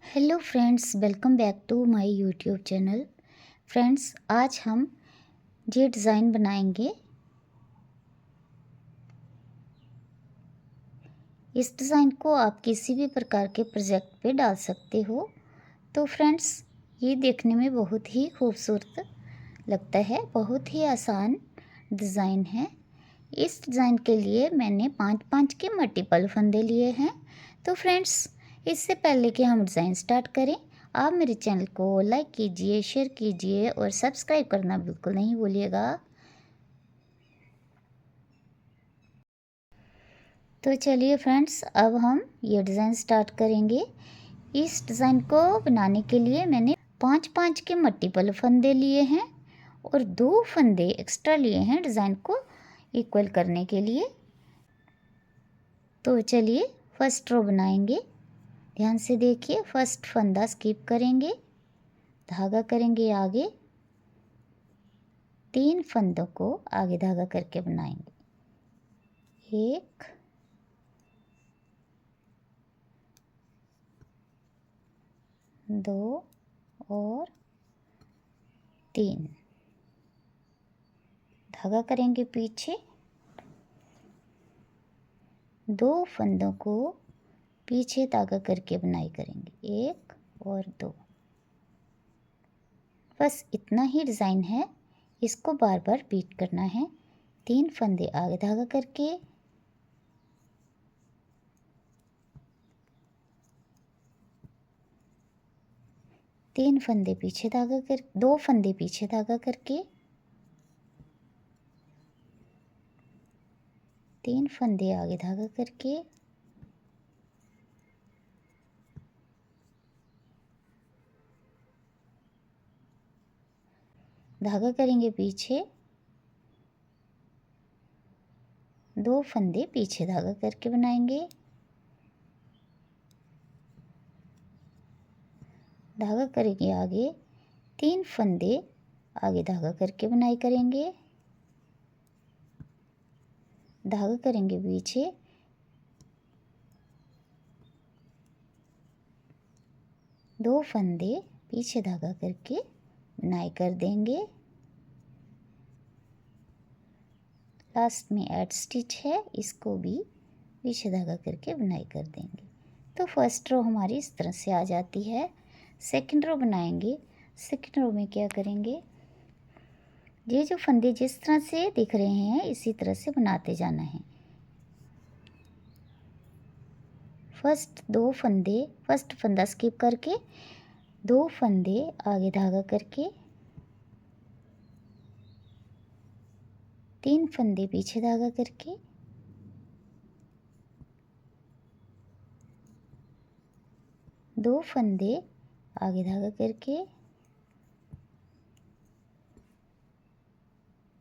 Hello friends, welcome back to my YouTube channel. Friends, आज हम ये डिज़ाइन बनाएंगे। इस डिज़ाइन को आप किसी भी प्रकार के प्रोजेक्ट पे डाल सकते हो। तो फ्रेंड्स, ये देखने में बहुत ही खूबसूरत लगता है, बहुत ही आसान डिज़ाइन है। इस डिज़ाइन के लिए मैंने 5-5 के मल्टीपल फंदे लिए हैं। तो फ्रेंड्स, इससे पहले कि हम डिज़ाइन स्टार्ट करें, आप मेरे चैनल को लाइक कीजिए, शेयर कीजिए और सब्सक्राइब करना बिल्कुल नहीं भूलिएगा। तो चलिए फ्रेंड्स, अब हम ये डिज़ाइन स्टार्ट करेंगे। इस डिज़ाइन को बनाने के लिए मैंने 5-5 के मल्टीपल फंदे लिए हैं और 2 फंदे एक्स्ट्रा लिए हैं डिज़ाइन को इक्वल करने के लिए। तो चलिए फर्स्ट रो बनाएंगे। ध्यान से देखिए, फर्स्ट फंदा स्किप करेंगे, धागा करेंगे आगे, 3 फंदों को आगे धागा करके बनाएंगे। 1 2 और 3 धागा करेंगे पीछे, 2 फंदों को पीछे धागा करके बुनाई करेंगे, 1 और 2। बस इतना ही डिज़ाइन है, इसको बार बार रिपीट करना है। 3 फंदे आगे धागा करके, 3 फंदे पीछे धागा कर 2 फंदे पीछे धागा करके, 3 फंदे आगे धागा करके, धागा करेंगे पीछे, 2 फंदे पीछे धागा करके बनाएंगे, धागा करेंगे आगे, 3 फंदे आगे धागा करके बुनाई करेंगे, धागा करेंगे पीछे, 2 फंदे पीछे धागा करके बुनाई कर देंगे। लास्ट में एड स्टिच है, इसको भी पीछे धागा करके बुनाई कर देंगे। तो फर्स्ट रो हमारी इस तरह से आ जाती है। सेकंड रो बनाएंगे। सेकंड रो में क्या करेंगे, ये जो फंदे जिस तरह से दिख रहे हैं इसी तरह से बनाते जाना है। फर्स्ट फंदा स्किप करके 2 फंदे आगे धागा करके, 3 फंदे पीछे धागा करके, 2 फंदे आगे धागा करके,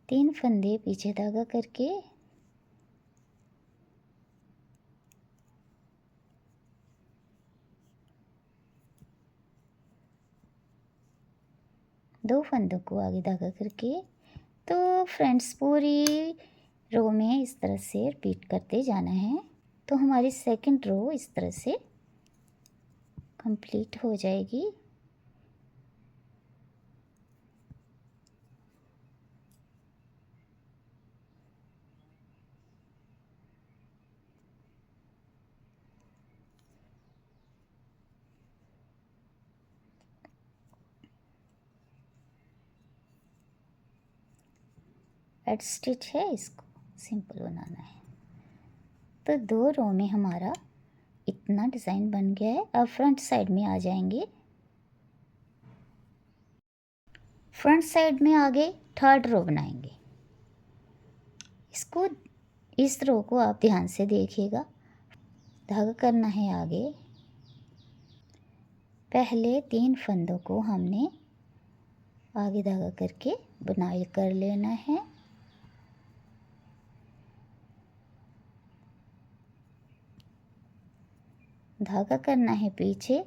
3 फंदे पीछे धागा करके, 2 फंदों को आगे धागा करके। तो फ्रेंड्स, पूरी रो में इस तरह से रिपीट करते जाना है। तो हमारी सेकंड रो इस तरह से कंप्लीट हो जाएगी। एड स्टिच है, इसको सिंपल बनाना है। तो 2 रो में हमारा इतना डिज़ाइन बन गया है। अब फ्रंट साइड में आ जाएंगे। फ्रंट साइड में आगे थर्ड रो बनाएंगे। इसको इस रो को आप ध्यान से देखिएगा। धागा करना है आगे, पहले 3 फंदों को हमने आगे धागा करके बुनाई कर लेना है। धागा करना है पीछे।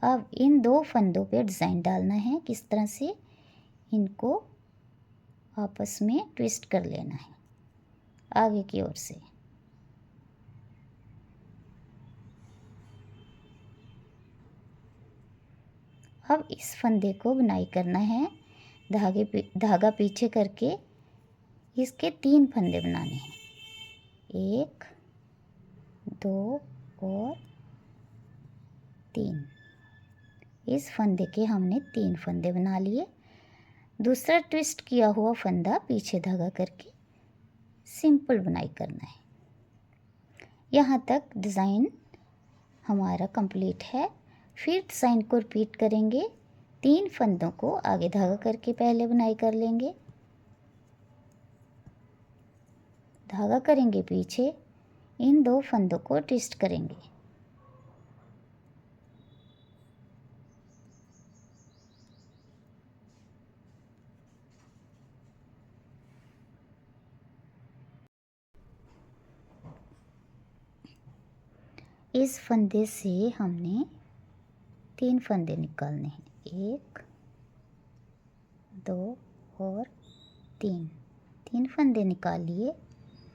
अब इन 2 फंदों पे डिज़ाइन डालना है। किस तरह से इनको आपस में ट्विस्ट कर लेना है आगे की ओर से। अब इस फंदे को बुनाई करना है। धागा पीछे करके इसके 3 फंदे बनाने हैं, 1 2 और 3। इस फंदे के हमने 3 फंदे बना लिए। दूसरा ट्विस्ट किया हुआ फंदा पीछे धागा करके सिंपल बुनाई करना है। यहाँ तक डिज़ाइन हमारा कंप्लीट है। फिर डिज़ाइन को रिपीट करेंगे। 3 फंदों को आगे धागा करके पहले बुनाई कर लेंगे, धागा करेंगे पीछे, इन 2 फंदों को ट्विस्ट करेंगे। इस फंदे से हमने 3 फंदे निकालने हैं, 1 2 और 3 फंदे निकाल लिए।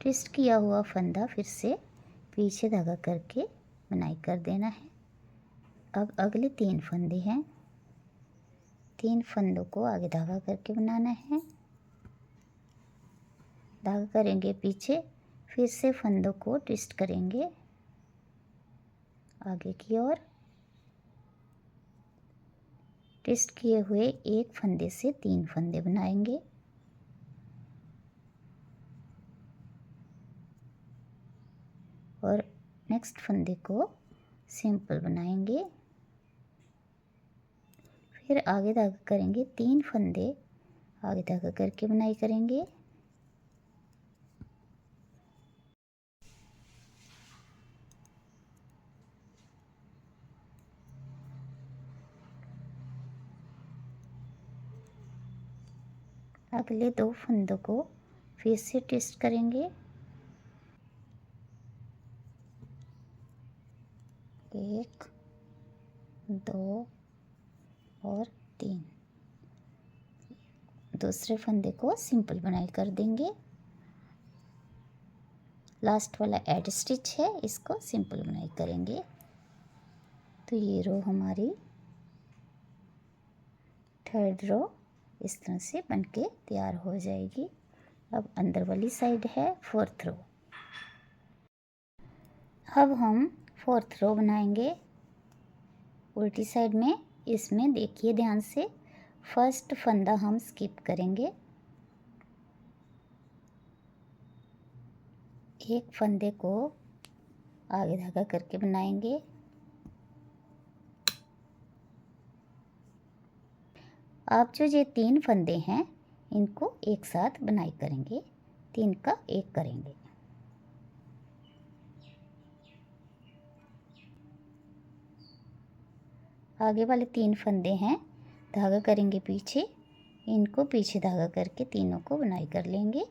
ट्विस्ट किया हुआ फंदा फिर से पीछे धागा करके बुनाई कर देना है। अब अगले 3 फंदे हैं, 3 फंदों को आगे धागा करके बनाना है। धागा करेंगे पीछे, फिर से फंदों को ट्विस्ट करेंगे आगे की ओर। ट्विस्ट किए हुए एक फंदे से 3 फंदे बनाएंगे। और नेक्स्ट फंदे को सिंपल बनाएंगे। फिर आगे धागा करेंगे, 3 फंदे आगे धागा करके बुनाई करेंगे। अगले 2 फंदों को फिर से ट्विस्ट करेंगे, 1 2 और 3। दूसरे फंदे को सिंपल बुनाई कर देंगे। लास्ट वाला एड स्टिच है, इसको सिंपल बुनाई करेंगे। तो ये रो हमारी 3rd रो इस तरह से बनके तैयार हो जाएगी। अब अंदर वाली साइड है 4th रो। अब हम 4th रो बनाएंगे उल्टी साइड में। इसमें देखिए ध्यान से, फर्स्ट फंदा हम स्किप करेंगे, एक फंदे को आगे धागा करके बनाएंगे। आप जो ये 3 फंदे हैं इनको एक साथ बुनाई करेंगे, 3 का 1 करेंगे। आगे वाले 3 फंदे हैं, धागा करेंगे पीछे, इनको पीछे धागा करके तीनों को बुनाई कर लेंगे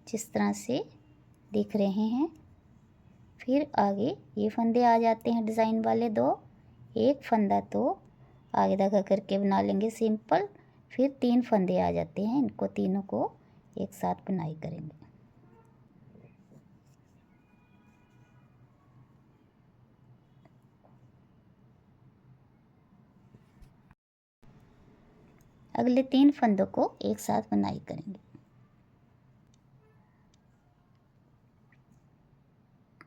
जिस तरह से दिख रहे हैं। फिर आगे ये फंदे आ जाते हैं डिज़ाइन वाले 2, एक फंदा तो आगे धागा करके बना लेंगे सिंपल। फिर 3 फंदे आ जाते हैं, इनको तीनों को एक साथ बुनाई करेंगे। अगले 3 फंदों को एक साथ बुनाई करेंगे।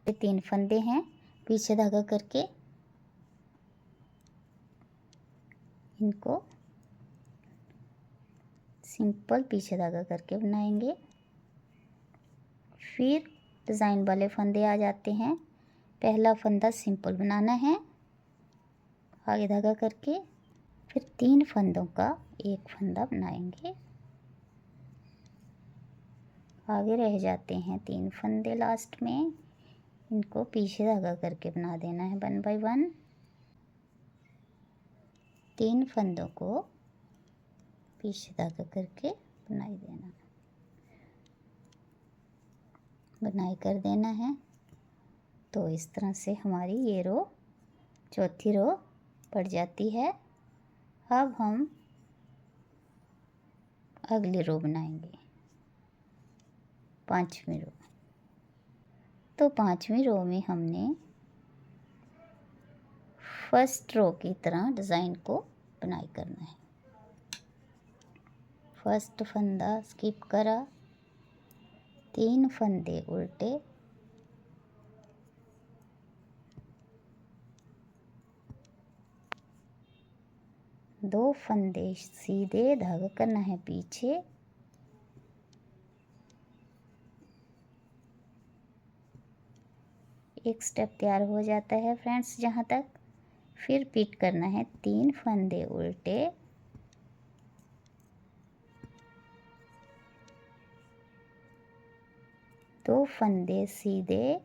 ये 3 फंदे हैं, पीछे धागा करके इनको सिंपल पीछे धागा करके बनाएंगे। फिर डिज़ाइन वाले फंदे आ जाते हैं, पहला फंदा सिंपल बनाना है आगे धागा करके। फिर 3 फंदों का एक फंदा बनाएंगे। आगे रह जाते हैं 3 फंदे लास्ट में, इनको पीछे धागा करके बना देना है 1 बाय 1। 3 फंदों को पीछे धागा करके बुनाई कर देना है। तो इस तरह से हमारी ये रो, चौथी रो पड़ जाती है। अब हम अगली रो बनाएंगे, 5वीं रो। तो 5वीं रो में हमने फर्स्ट रो की तरह डिज़ाइन को बुनाई करना है। फर्स्ट फंदा स्किप करा, 3 फंदे उल्टे, दो फंदे सीधे, धागा करना है पीछे, एक स्टेप तैयार हो जाता है फ्रेंड्स जहाँ तक। फिर रिपीट करना है, 3 फंदे उल्टे, दो फंदे सीधे,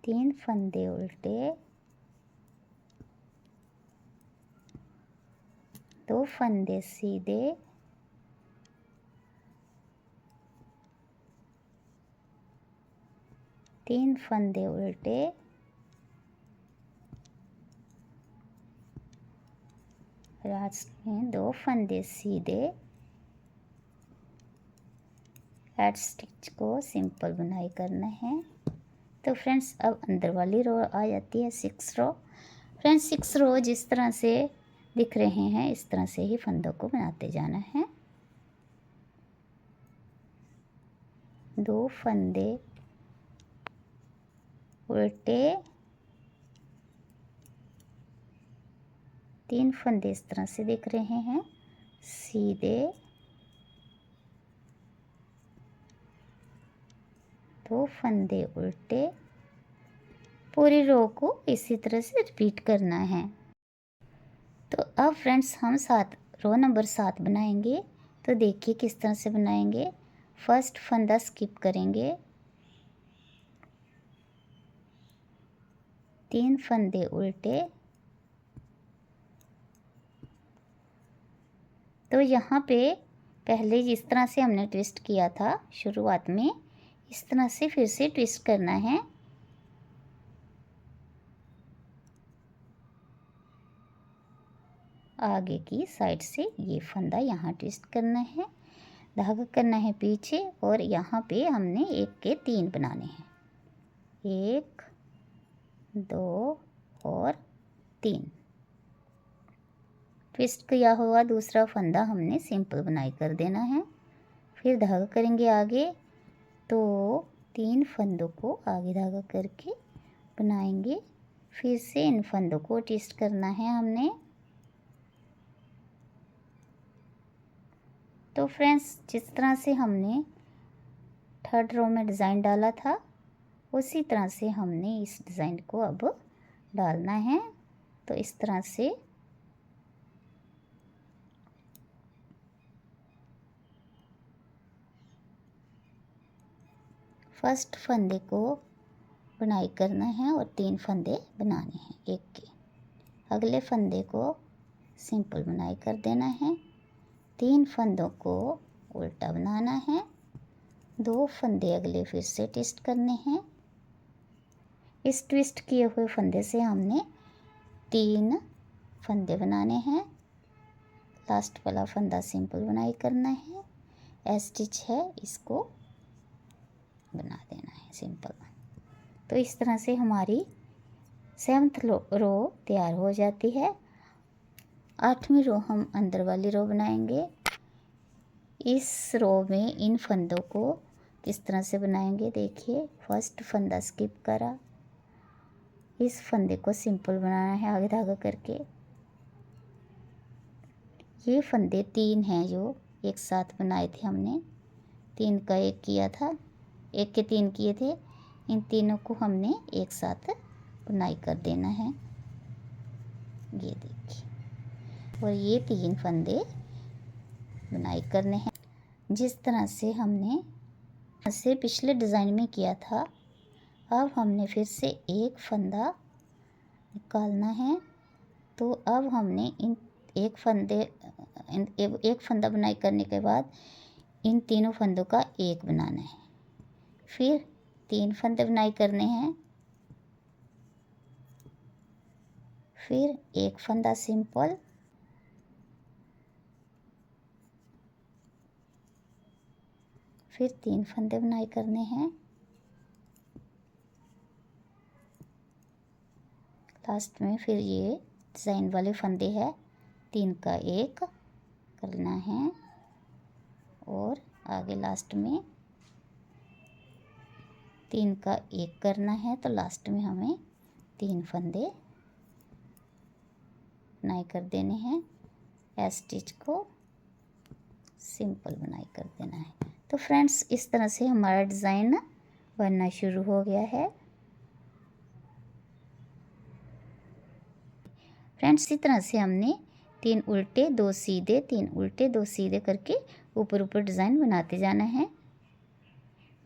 3 फंदे उल्टे, दो फंदे सीधे, तीन फंदे उल्टे, लास्ट में दो फंदे सीधे। एड स्टिच को सिंपल बुनाई करना है। तो फ्रेंड्स अब अंदर वाली रो आ जाती है 6 रो। फ्रेंड्स 6 रो जिस तरह से दिख रहे हैं इस तरह से ही फंदों को बनाते जाना है। दो फंदे उल्टे, 3 फंदे इस तरह से दिख रहे हैं सीधे, दो फंदे उल्टे। पूरी रो को इसी तरह से रिपीट करना है। तो अब फ्रेंड्स हम रो नंबर 7 बनाएंगे। तो देखिए किस तरह से बनाएंगे। फर्स्ट फंदा स्किप करेंगे, 3 फंदे उल्टे, तो यहाँ पे पहले जिस तरह से हमने ट्विस्ट किया था शुरुआत में, इस तरह से फिर से ट्विस्ट करना है। आगे की साइड से ये फंदा यहाँ ट्विस्ट करना है, धागा करना है पीछे, और यहाँ पे हमने 1 के 3 बनाने हैं। 1 2 और 3 ट्विस्ट किया हुआ दूसरा फंदा हमने सिंपल बुनाई कर देना है। फिर धागा करेंगे आगे, तो 3 फंदों को आगे धागा करके बनाएंगे। फिर से इन फंदों को ट्विस्ट करना है हमने। तो फ्रेंड्स जिस तरह से हमने 3rd रो में डिज़ाइन डाला था उसी तरह से हमने इस डिज़ाइन को अब डालना है। तो इस तरह से फर्स्ट फंदे को बुनाई करना है और 3 फंदे बनाने हैं 1 के। अगले फंदे को सिंपल बुनाई कर देना है, 3 फंदों को उल्टा बनाना है, 2 फंदे अगले फिर से ट्विस्ट करने हैं। इस ट्विस्ट किए हुए फंदे से हमने 3 फंदे बनाने हैं। लास्ट वाला फंदा सिंपल बुनाई करना है, ए स्टिच है इसको बना देना है सिंपल। तो इस तरह से हमारी 7th रो तैयार हो जाती है। 8वीं रो हम अंदर वाली रो बनाएंगे। इस रो में इन फंदों को किस तरह से बनाएंगे देखिए। फर्स्ट फंदा स्किप करा, इस फंदे को सिंपल बनाना है आगे धागा करके। ये फंदे 3 हैं जो एक साथ बनाए थे हमने, 3 का 1 किया था, 1 के 3 किए थे। इन तीनों को हमने एक साथ बुनाई कर देना है, ये देखिए। और ये 3 फंदे बुनाई करने हैं जिस तरह से हमने पिछले डिज़ाइन में किया था। अब हमने फिर से एक फंदा निकालना है। तो अब हमने एक फंदा बुनाई करने के बाद इन तीनों फंदों का एक बनाना है। फिर 3 फंदे बुनाई करने हैं, फिर एक फंदा सिंपल, फिर 3 फंदे बुनाई करने हैं, लास्ट में फिर ये डिज़ाइन वाले फंदे हैं, 3 का 1 करना है और आगे लास्ट में 3 का 1 करना है। तो लास्ट में हमें 3 फंदे बुनाई कर देने हैं। स्टिच को सिंपल बुनाई कर देना है। तो फ्रेंड्स इस तरह से हमारा डिज़ाइन बनना शुरू हो गया है। फ्रेंड्स इसी तरह से हमने 3 उल्टे 2 सीधे 3 उल्टे 2 सीधे करके ऊपर ऊपर डिज़ाइन बनाते जाना है।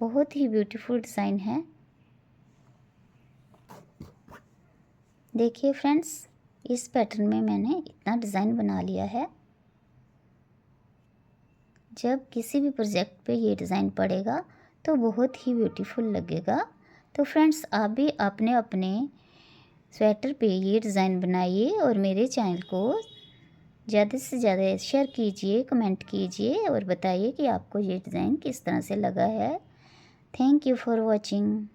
बहुत ही ब्यूटीफुल डिज़ाइन है। देखिए फ्रेंड्स इस पैटर्न में मैंने इतना डिज़ाइन बना लिया है। जब किसी भी प्रोजेक्ट पे ये डिज़ाइन पड़ेगा तो बहुत ही ब्यूटीफुल लगेगा। तो फ्रेंड्स आप भी अपने अपने स्वेटर पे ये डिज़ाइन बनाइए और मेरे चैनल को ज़्यादा से ज़्यादा शेयर कीजिए, कमेंट कीजिए और बताइए कि आपको ये डिज़ाइन किस तरह से लगा है। Thank you for watching.